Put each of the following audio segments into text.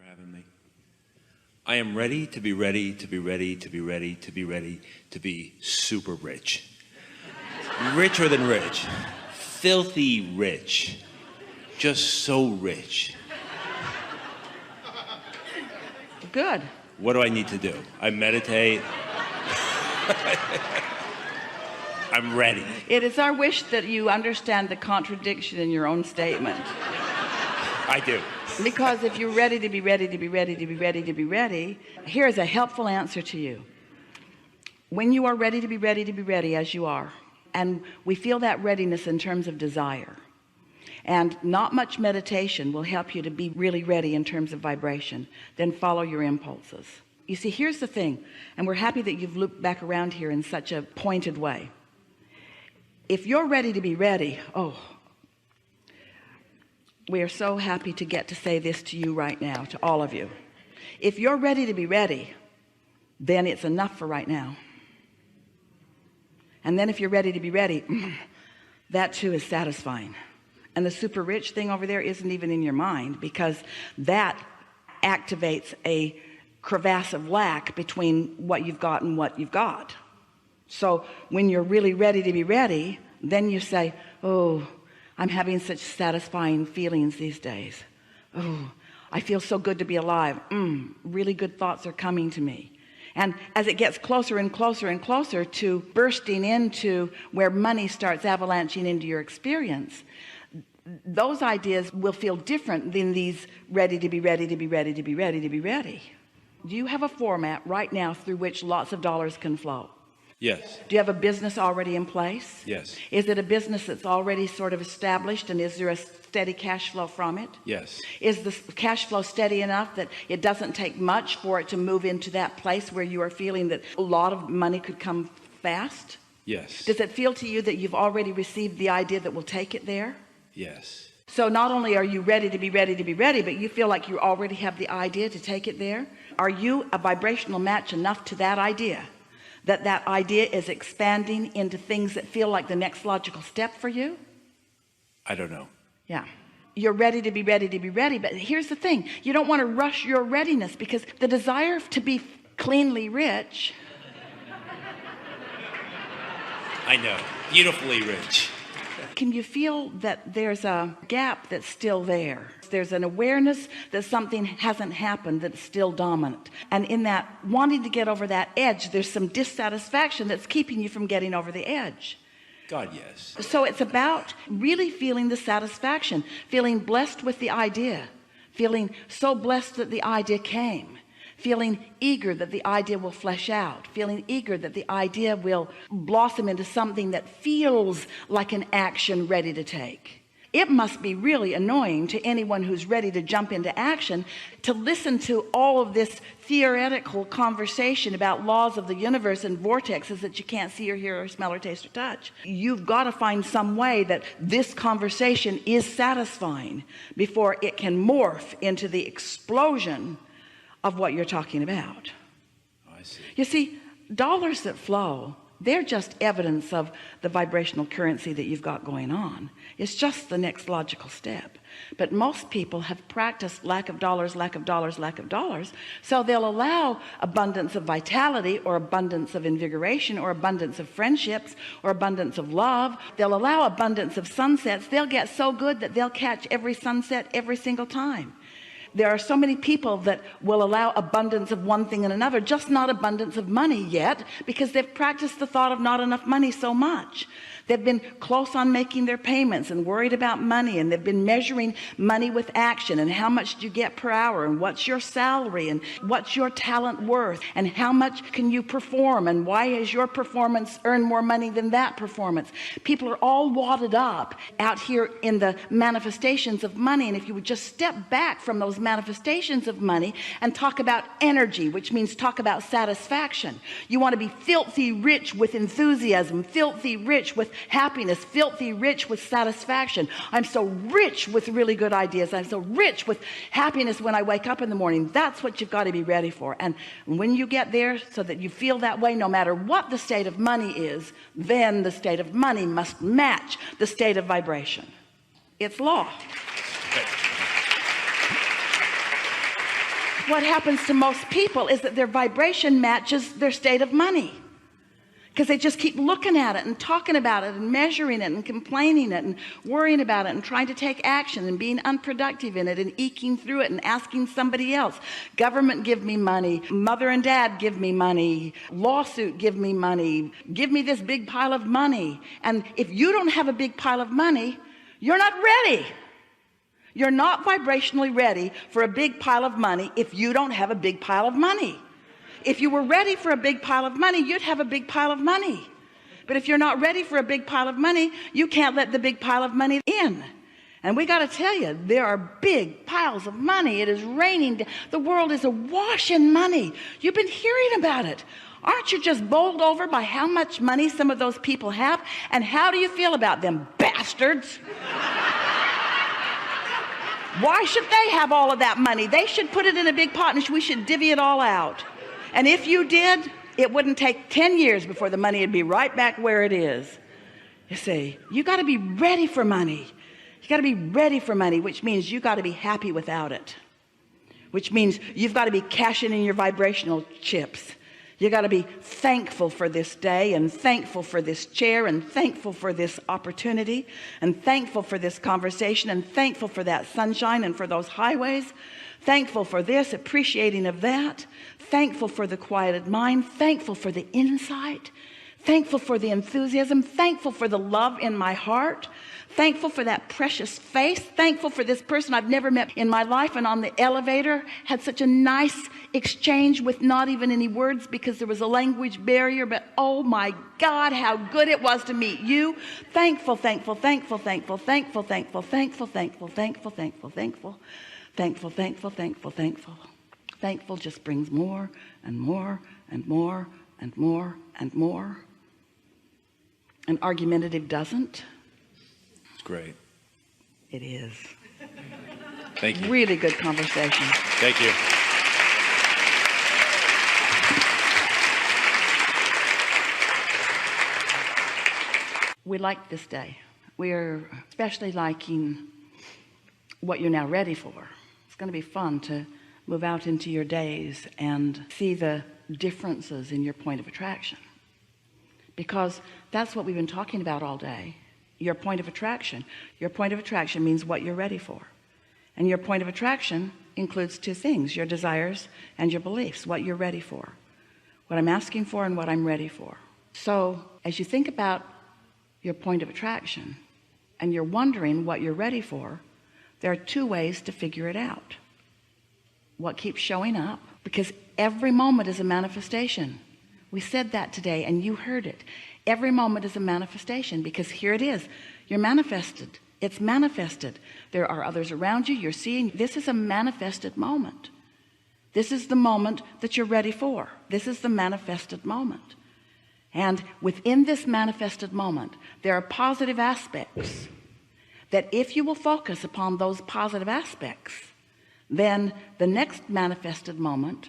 Having me. I am ready to be ready to be ready to be ready to be ready to be super rich. Richer than rich. Filthy rich. Just so rich. Good. What do I need to do? I meditate. I'm ready. It is our wish that you understand the contradiction in your own statement. I do. Because if you're ready to be ready to be ready to be ready to be ready, here's a helpful answer to you. When you are ready to be ready to be ready, as you are, and we feel that readiness in terms of desire, and not much meditation will help you to be really ready in terms of vibration, then follow your impulses. You see, here's the thing, and we're happy that you've looped back around here in such a pointed way. If you're ready to be ready, we are so happy to get to say this to you right now, to all of you. If you're ready to be ready, then it's enough for right now. And then if you're ready to be ready, that too is satisfying. And the super rich thing over there isn't even in your mind, because that activates a crevasse of lack between what you've got and what you've got. So when you're really ready to be ready, then you say, oh, I'm having such satisfying feelings these days. Oh, I feel so good to be alive. Really good thoughts are coming to me. And as it gets closer and closer and closer to bursting into where money starts avalanching into your experience, those ideas will feel different than these ready to be ready to be ready to be ready to be ready. Do you have a format right now through which lots of dollars can flow? Yes. Do you have a business already in place? Yes. Is it a business that's already sort of established, and is there a steady cash flow from it? Yes. Is the cash flow steady enough that it doesn't take much for it to move into that place where you are feeling that a lot of money could come fast? Yes. Does it feel to you that you've already received the idea that will take it there? Yes. So not only are you ready to be ready to be ready, but you feel like you already have the idea to take it there. Are you a vibrational match enough to that idea, that idea is expanding into things that feel like the next logical step for you? I don't know. Yeah. You're ready to be ready to be ready. But here's the thing. You don't want to rush your readiness, because the desire to be cleanly rich. I know. Beautifully rich. Can you feel that there's a gap that's still there? There's an awareness that something hasn't happened that's still dominant. And in that wanting to get over that edge, there's some dissatisfaction that's keeping you from getting over the edge. God, yes. So it's about really feeling the satisfaction, feeling blessed with the idea, feeling so blessed that the idea came, feeling eager that the idea will flesh out, feeling eager that the idea will blossom into something that feels like an action ready to take. It must be really annoying to anyone who's ready to jump into action to listen to all of this theoretical conversation about laws of the universe and vortexes that you can't see or hear or smell or taste or touch. You've got to find some way that this conversation is satisfying before it can morph into the explosion of what you're talking about. I see. You see, dollars that flow, they're just evidence of the vibrational currency that you've got going on. It's just the next logical step. But most people have practiced lack of dollars, lack of dollars, lack of dollars. So they'll allow abundance of vitality, or abundance of invigoration, or abundance of friendships, or abundance of love. They'll allow abundance of sunsets. They'll get so good that they'll catch every sunset every single time. There are so many people that will allow abundance of one thing and another, just not abundance of money yet, because they've practiced the thought of not enough money so much. They've been close on making their payments and worried about money, and they've been measuring money with action, and how much do you get per hour, and what's your salary, and what's your talent worth, and how much can you perform, and why is your performance earn more money than that performance. People are all wadded up out here in the manifestations of money, and if you would just step back from those manifestations of money and talk about energy, which means talk about satisfaction. You want to be filthy rich with enthusiasm, filthy rich with happiness, filthy rich with satisfaction. I'm so rich with really good ideas. I'm so rich with happiness when I wake up in the morning. That's what you've got to be ready for. And when you get there, so that you feel that way, no matter what the state of money is, then the state of money must match the state of vibration. It's law. what happens to most people is that their vibration matches their state of money, because they just keep looking at it and talking about it and measuring it and complaining it and worrying about it and trying to take action and being unproductive in it and eking through it and asking somebody else. Government, give me money. Mother and dad, give me money. Lawsuit, give me money. Give me this big pile of money. And if you don't have a big pile of money, you're not ready. You're not vibrationally ready for a big pile of money if you don't have a big pile of money. If you were ready for a big pile of money, you'd have a big pile of money. But if you're not ready for a big pile of money, you can't let the big pile of money in. And we got to tell you, there are big piles of money. It is raining. The world is awash in money. You've been hearing about it. Aren't you just bowled over by how much money some of those people have? And how do you feel about them bastards? Why should they have all of that money? They should put it in a big pot and we should divvy it all out. And if you did, it wouldn't take 10 years before the money would be right back where it is. You see, you got to be ready for money. You got to be ready for money, which means you got to be happy without it, which means you've got to be cashing in your vibrational chips. You got to be thankful for this day and thankful for this chair and thankful for this opportunity and thankful for this conversation and thankful for that sunshine and for those highways. Thankful for this, appreciating of that, thankful for the quieted mind, thankful for the insight, thankful for the enthusiasm, thankful for the love in my heart, thankful for that precious face, thankful for this person I've never met in my life and on the elevator had such a nice exchange with not even any words because there was a language barrier, but oh my God, how good it was to meet you. Thankful, thankful, thankful, thankful, thankful, thankful, thankful, thankful, thankful, thankful, thankful. Thankful, thankful, thankful, thankful. Thankful just brings more and more and more and more and more. And argumentative doesn't. It's great. It is. Thank you. Really good conversation. Thank you. We like this day. We're especially liking what you're now ready for. It's going to be fun to move out into your days and see the differences in your point of attraction, because that's what we've been talking about all day. Your point of attraction. Your point of attraction means what you're ready for, and your point of attraction includes two things: your desires and your beliefs. What you're ready for, what I'm asking for and what I'm ready for. So as you think about your point of attraction and you're wondering what you're ready for, there are two ways to figure it out. What keeps showing up, because every moment is a manifestation. We said that today and you heard it. Every moment is a manifestation, because here it is. You're manifested. It's manifested. There are others around you. You're seeing. This is a manifested moment. This is the moment that you're ready for. This is the manifested moment. And within this manifested moment, there are positive aspects that if you will focus upon those positive aspects, then the next manifested moment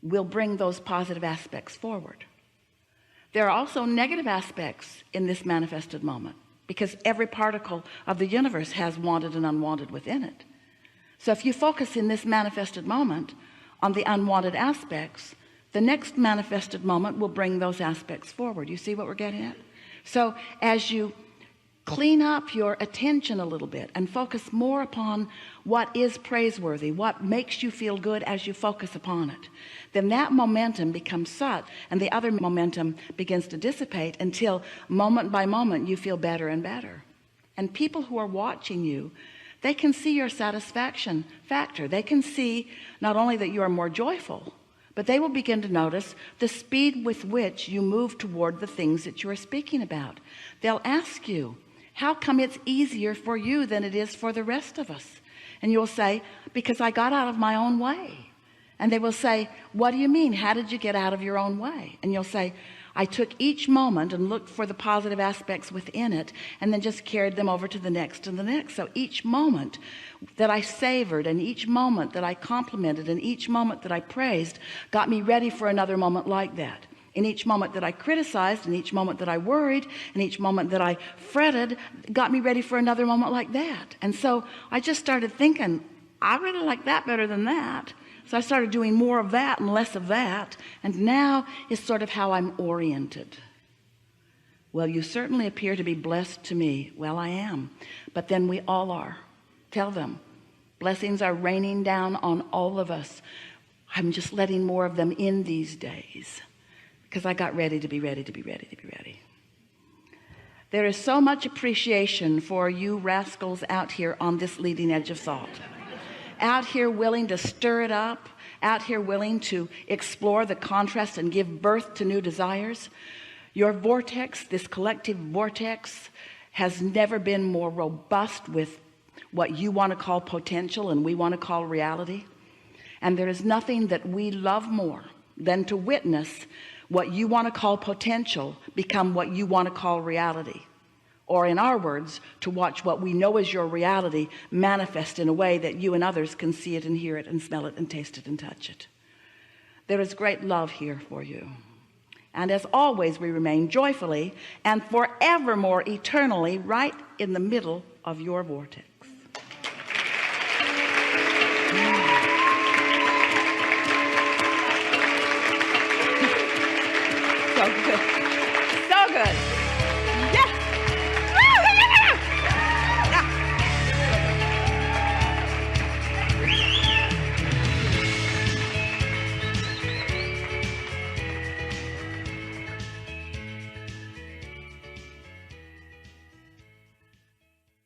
will bring those positive aspects forward. There are also negative aspects in this manifested moment, because every particle of the universe has wanted and unwanted within it. So if you focus in this manifested moment on the unwanted aspects, the next manifested moment will bring those aspects forward. You see what we're getting at? So as you clean up your attention a little bit and focus more upon what is praiseworthy, what makes you feel good as you focus upon it, then that momentum becomes such, and the other momentum begins to dissipate until moment by moment you feel better and better. And people who are watching you, they can see your satisfaction factor. They can see not only that you are more joyful, but they will begin to notice the speed with which you move toward the things that you are speaking about. They'll ask you, how come it's easier for you than it is for the rest of us? And you'll say, because I got out of my own way. And they will say, what do you mean? How did you get out of your own way? And you'll say, I took each moment and looked for the positive aspects within it and then just carried them over to the next and the next. So each moment that I savored and each moment that I complimented and each moment that I praised got me ready for another moment like that. In each moment that I criticized, and each moment that I worried, and each moment that I fretted got me ready for another moment like that. And so I just started thinking, I really like that better than that. So I started doing more of that and less of that, and now is sort of how I'm oriented. Well, you certainly appear to be blessed to me. Well, I am, but then we all are. Tell them blessings are raining down on all of us. I'm just letting more of them in these days because I got ready to be ready to be ready to be ready. There is so much appreciation for you rascals out here on this leading edge of thought, out here willing to stir it up, out here willing to explore the contrast and give birth to new desires. Your vortex, this collective vortex, has never been more robust with what you want to call potential and we want to call reality. And there is nothing that we love more than to witness what you want to call potential become what you want to call reality. Or in our words, to watch what we know is your reality manifest in a way that you and others can see it and hear it and smell it and taste it and touch it. There is great love here for you. And as always, we remain joyfully and forevermore eternally right in the middle of your vortex. So good. So good.